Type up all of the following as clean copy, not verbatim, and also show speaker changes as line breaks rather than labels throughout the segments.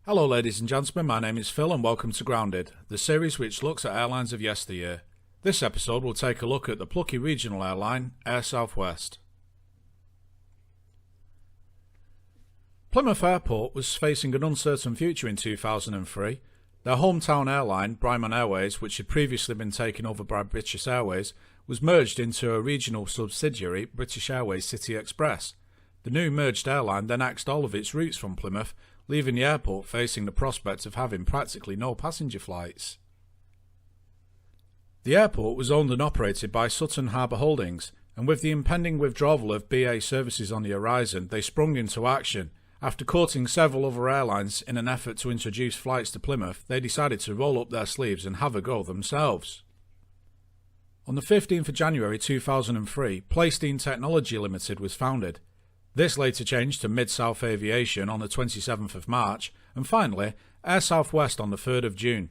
Hello ladies and gentlemen, my name is Phil and welcome to Grounded, the series which looks at airlines of yesteryear. This episode will take a look at the plucky regional airline, Air South West. Plymouth Airport was facing an uncertain future in 2003. Their hometown airline, Plymouth Airways, which had previously been taken over by British Airways, was merged into a regional subsidiary, British Airways City Express. The new merged airline then axed all of its routes from Plymouth, leaving the airport facing the prospect of having practically no passenger flights. The airport was owned and operated by Sutton Harbour Holdings, and with the impending withdrawal of BA services on the horizon, they sprung into action. After courting several other airlines in an effort to introduce flights to Plymouth, they decided to roll up their sleeves and have a go themselves. On the 15th of January 2003, Playstone Technology Limited was founded. This later changed to Mid-South Aviation on the 27th of March, and finally, Air South West on the 3rd of June.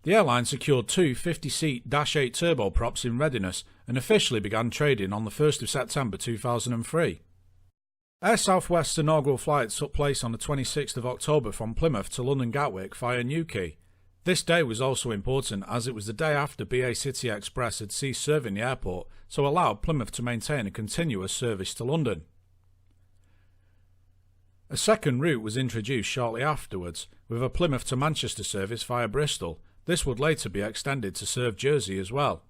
The airline secured two 50-seat -8 turboprops in readiness and officially began trading on the 1st of September 2003. Air South West's inaugural flight took place on the 26th of October from Plymouth to London Gatwick via Newquay. This day was also important as it was the day after BA City Express had ceased serving the airport, so allowed Plymouth to maintain a continuous service to London. A second route was introduced shortly afterwards, with a Plymouth to Manchester service via Bristol. This would later be extended to serve Jersey as well.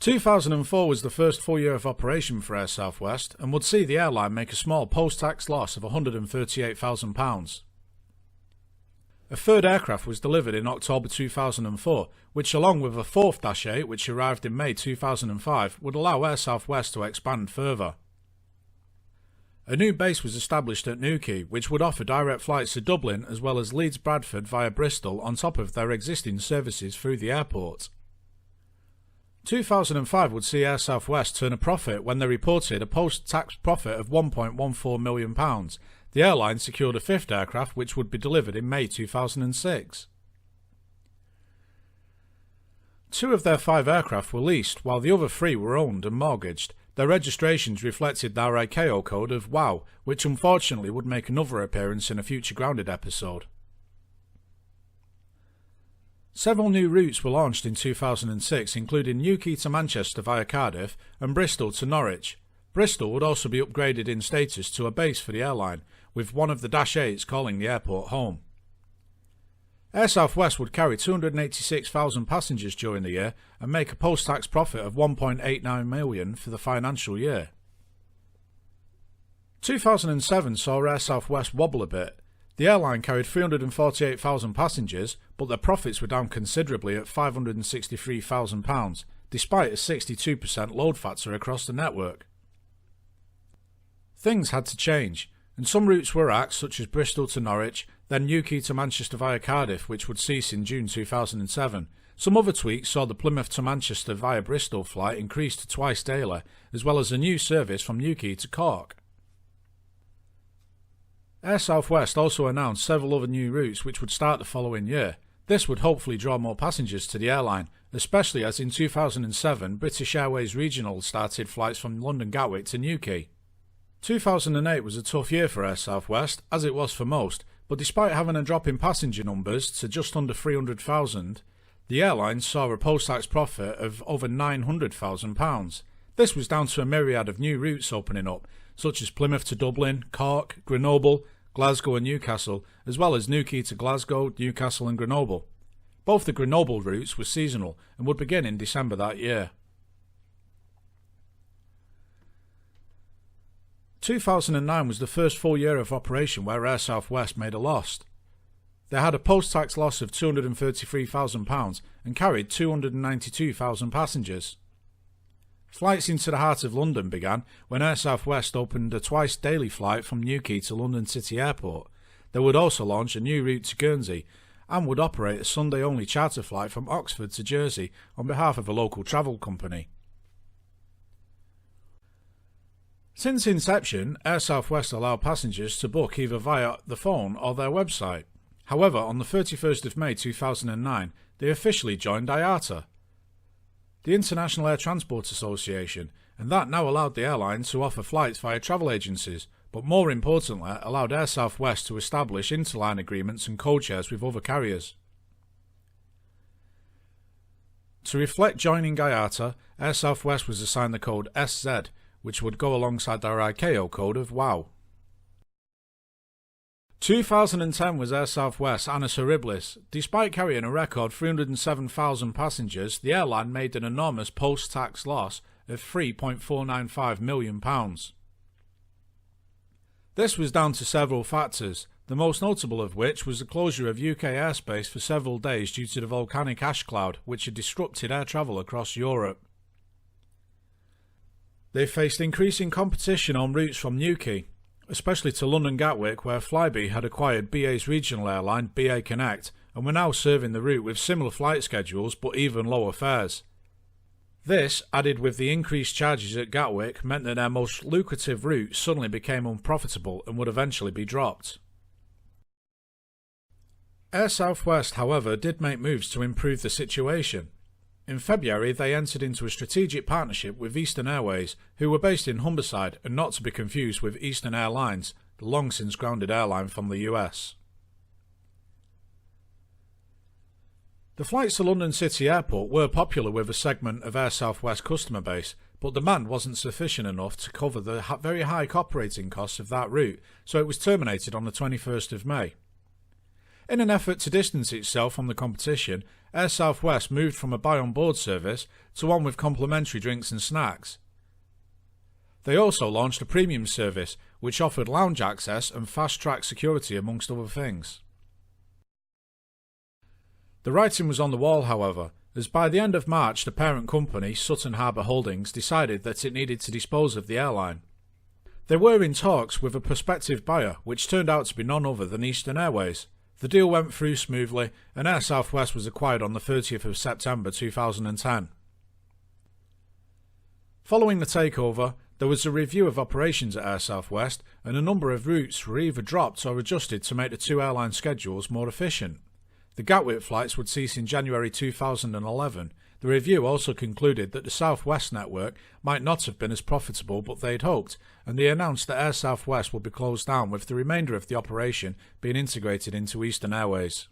2004 was the first full year of operation for Air South West and would see the airline make a small post-tax loss of £138,000. A third aircraft was delivered in October 2004, which along with a fourth -8 which arrived in May 2005 would allow Air South West to expand further. A new base was established at Newquay, which would offer direct flights to Dublin as well as Leeds Bradford via Bristol on top of their existing services through the airport. 2005 would see Air South West turn a profit when they reported a post-tax profit of £1.14 million. The airline secured a fifth aircraft which would be delivered in May 2006. Two of their 5 aircraft were leased, while the other 3 were owned and mortgaged. Their registrations reflected their ICAO code of WOW, which unfortunately would make another appearance in a future Grounded episode. Several new routes were launched in 2006, including Newquay to Manchester via Cardiff and Bristol to Norwich. Bristol would also be upgraded in status to a base for the airline, with one of the -8s calling the airport home. Air South West would carry 286,000 passengers during the year and make a post-tax profit of £1.89 million for the financial year. 2007 saw Air South West wobble a bit. The airline carried 348,000 passengers, but their profits were down considerably at £563,000, despite a 62% load factor across the network. Things had to change, and some routes were axed, such as Bristol to Norwich, then Newquay to Manchester via Cardiff, which would cease in June 2007. Some other tweaks saw the Plymouth to Manchester via Bristol flight increase to twice daily, as well as a new service from Newquay to Cork. Air South West also announced several other new routes which would start the following year. This would hopefully draw more passengers to the airline, especially as in 2007 British Airways Regional started flights from London Gatwick to Newquay. 2008 was a tough year for Air South West, as it was for most, but despite having a drop in passenger numbers to just under 300,000, the airline saw a post-tax profit of over £900,000. This was down to a myriad of new routes opening up, such as Plymouth to Dublin, Cork, Grenoble, Glasgow and Newcastle, as well as Newquay to Glasgow, Newcastle and Grenoble. Both the Grenoble routes were seasonal and would begin in December that year. 2009 was the first full year of operation where Air South West made a loss. They had a post-tax loss of £233,000 and carried 292,000 passengers. Flights into the heart of London began when Air South West opened a twice-daily flight from Newquay to London City Airport. They would also launch a new route to Guernsey and would operate a Sunday-only charter flight from Oxford to Jersey on behalf of a local travel company. Since inception, Air South West allowed passengers to book either via the phone or their website. However, on the 31st of May 2009, they officially joined IATA, the International Air Transport Association, and that now allowed the airline to offer flights via travel agencies, but more importantly allowed Air South West to establish interline agreements and code shares with other carriers. To reflect joining IATA, Air South West was assigned the code SZ, which would go alongside their ICAO code of WOW. 2010 was Air South West's annus horribilis. Despite carrying a record 307,000 passengers, the airline made an enormous post-tax loss of £3.495 million. This was down to several factors, the most notable of which was the closure of UK airspace for several days due to the volcanic ash cloud, which had disrupted air travel across Europe. They faced increasing competition on routes from Newquay, especially to London Gatwick, where Flybe had acquired BA's regional airline, BA Connect, and were now serving the route with similar flight schedules but even lower fares. This, added with the increased charges at Gatwick, meant that their most lucrative route suddenly became unprofitable and would eventually be dropped. Air South West, however, did make moves to improve the situation. In February, they entered into a strategic partnership with Eastern Airways, who were based in Humberside and not to be confused with Eastern Airlines, the long-since grounded airline from the US. The flights to London City Airport were popular with a segment of Air South West customer base, but demand wasn't sufficient enough to cover the very high operating costs of that route, so it was terminated on the 21st of May. In an effort to distance itself from the competition, Air South West moved from a buy-on-board service to one with complimentary drinks and snacks. They also launched a premium service, which offered lounge access and fast-track security amongst other things. The writing was on the wall, however, as by the end of March the parent company, Sutton Harbour Holdings, decided that it needed to dispose of the airline. They were in talks with a prospective buyer, which turned out to be none other than Eastern Airways. The deal went through smoothly, and Air South West was acquired on the 30th of September 2010. Following the takeover, there was a review of operations at Air South West, and a number of routes were either dropped or adjusted to make the two airline schedules more efficient. The Gatwick flights would cease in January 2011. The review also concluded that the South West network might not have been as profitable but they'd hoped, and they announced that Air South West would be closed down, with the remainder of the operation being integrated into Eastern Airways.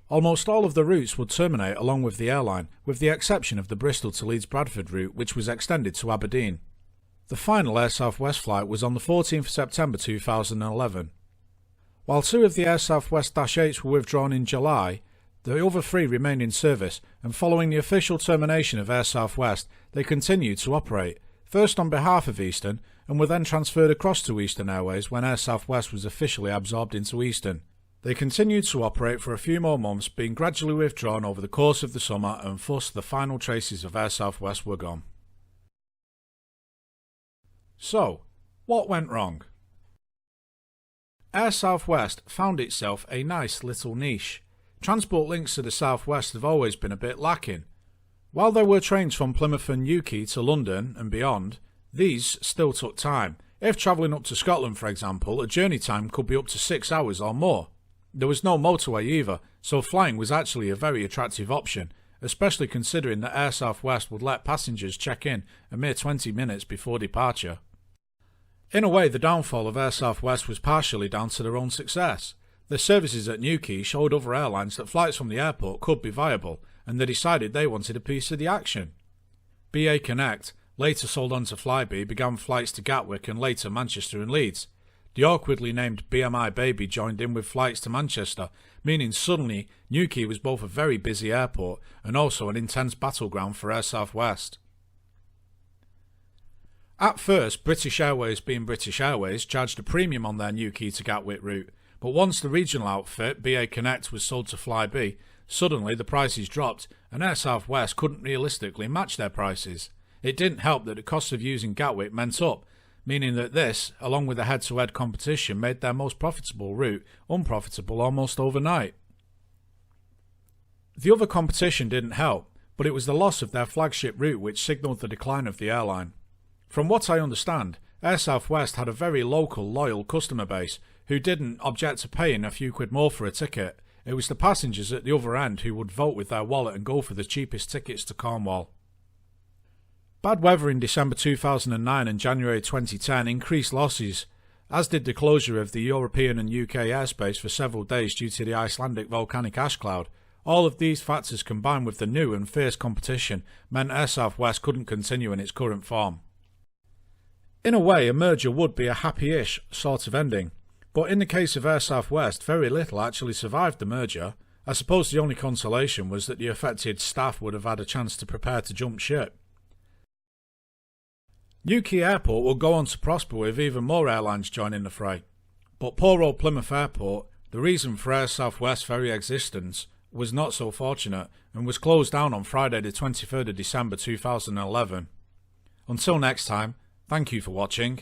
Almost all of the routes would terminate along with the airline, with the exception of the Bristol to Leeds Bradford route, which was extended to Aberdeen. The final Air South West flight was on the 14th September 2011. While two of the Air South West -8s were withdrawn in July, the other three remained in service, and following the official termination of Air South West, they continued to operate, first on behalf of Eastern, and were then transferred across to Eastern Airways when Air South West was officially absorbed into Eastern. They continued to operate for a few more months, being gradually withdrawn over the course of the summer, and thus the final traces of Air South West were gone. So, what went wrong? Air South West found itself a nice little niche. Transport links to the southwest have always been a bit lacking. While there were trains from Plymouth and Newquay to London and beyond, these still took time. If travelling up to Scotland, for example, a journey time could be up to 6 hours or more. There was no motorway either, so flying was actually a very attractive option, especially considering that Air South West would let passengers check in a mere 20 minutes before departure. In a way, the downfall of Air South West was partially down to their own success. Their services at Newquay showed other airlines that flights from the airport could be viable, and they decided they wanted a piece of the action. BA Connect, later sold on to Flybe, began flights to Gatwick and later Manchester and Leeds. The awkwardly named BMI Baby joined in with flights to Manchester, meaning suddenly Newquay was both a very busy airport and also an intense battleground for Air South West. At first, British Airways, being British Airways, charged a premium on their Newquay to Gatwick route, but once the regional outfit, BA Connect, was sold to Flybe, suddenly the prices dropped and Air South West couldn't realistically match their prices. It didn't help that the cost of using Gatwick went up, meaning that this, along with the head-to-head competition, made their most profitable route unprofitable almost overnight. The other competition didn't help, but it was the loss of their flagship route which signalled the decline of the airline. From what I understand, Air South West had a very local, loyal customer base who didn't object to paying a few quid more for a ticket. It was the passengers at the other end who would vote with their wallet and go for the cheapest tickets to Cornwall. Bad weather in December 2009 and January 2010 increased losses, as did the closure of the European and UK airspace for several days due to the Icelandic volcanic ash cloud. All of these factors combined with the new and fierce competition meant Air South West couldn't continue in its current form. In a way, a merger would be a happy-ish sort of ending, but in the case of Air South West, very little actually survived the merger. I suppose the only consolation was that the affected staff would have had a chance to prepare to jump ship. Newquay Airport will go on to prosper with even more airlines joining the fray. But poor old Plymouth Airport, the reason for Air South West's very existence, was not so fortunate and was closed down on Friday the 23rd of December 2011. Until next time, thank you for watching.